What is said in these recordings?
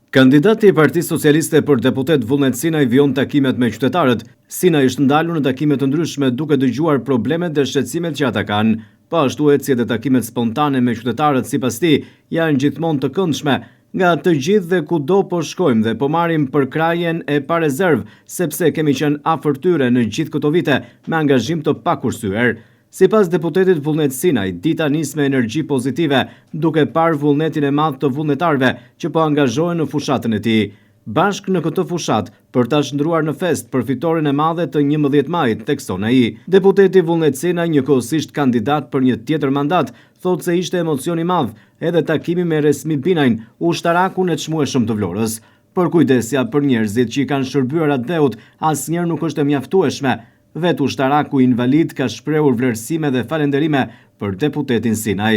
Kandidati i Partisë Socialiste për deputet Vullnet Sinaj vijon takimet me qytetarët. Sinaj është ndalur në takime të ndryshme duke dëgjuar problemet dhe shqetësimet që ata kanë. Po ashtu eci edhe takimet spontane me qytetarët sipas tij janë gjithmonë të këndshme. Nga të gjithë dhe kudo po shkojmë dhe po marrim për krajen e pa rezervë, sepse kemi qenë afër tyre në gjithë këto vite me angazhim të pakursyer. Sipas deputetit Vullnet Sinaj, dita nis me energji pozitive, duke parë vullnetin e madh të vullnetarëve që po angazhohen në fushatën e tij. Bashk në këtë fushat, për ta shndruar në fest për fitoren e madhe të 11 majit, thekson ai. Deputeti Vullnet Sinaj, njëkohësisht kandidat për një tjetër mandat, thotë se ishte emocion i madh edhe takimi me Resmi Binajn, ushtarakun e çmueshëm të Vlorës. Për kujdesja për njerëzit që i kanë shërbyer atë dheut, asnjëherë nuk është e mjaftueshme. Vetë ushtaraku invalid ka shprehur vlerësime dhe falënderime për deputetin Sinaj.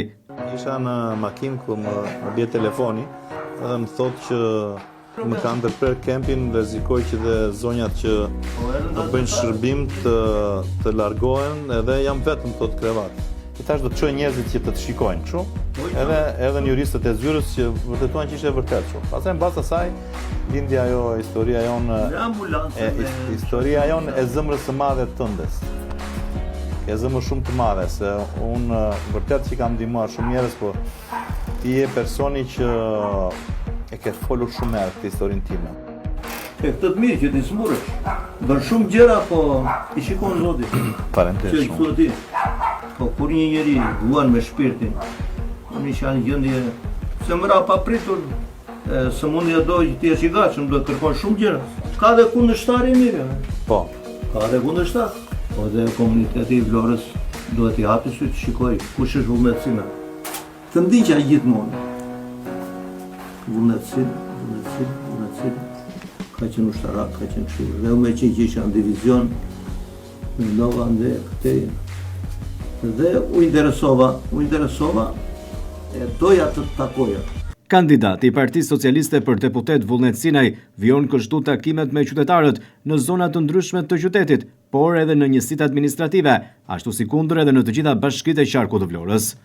Isha në makinë ku më bje telefoni edhe më thotë që më kanë ndërprer kempin, rrezikoj që dhe zonjat që do bëjnë shërbim të largohen edhe jam vetëm thotë krevat. I thash do të çoj njerëzit që të shikojnë kështu, edhe në juristët e zyrës që vërtetuan që ishte vërtet kështu. Pastaj mbas asaj lindi ajo historia jonë e zëmrës së madhe të tëndes. E zëmër shumë të madhe, se unë vërtet që kam ndihmuar shumë njerëz, po ti je personi që e ke folur shumë herë këtë historinë time. Këtë të mirë që ti smurësh, bën shumë gjëra, po i shikon Zoti. Faleminderit shumë. Po kur një njeri vuan me shpirtin, unë isha në gjendje se më ra papritur, se mundja do që ti jesh i gatshëm, do të kërkon shumë gjëra. Ka dhe kundërshtar i mirë. Po. Ka dhe kundërshtar. Po dhe komuniteti i Vlorës duhet i hapi sy të shikoj kush është Vullnet Sinaj. Të ndiqja gjithmonë. Vullnet Sinaj. Ka qenë ushtarak, ka qenë kështu. Dhe me që isha në divizion, mendova ndë këtej. Dhe u interesova, e doja të takoja. Kandidati i Partisë Socialiste për deputet Vullnet Sinaj vijon kështu takimet me qytetarët në zona të ndryshme të qytetit, por edhe në njësitë administrative, ashtu si kundër edhe në të gjitha bashkitë e qarkut të Vlorës.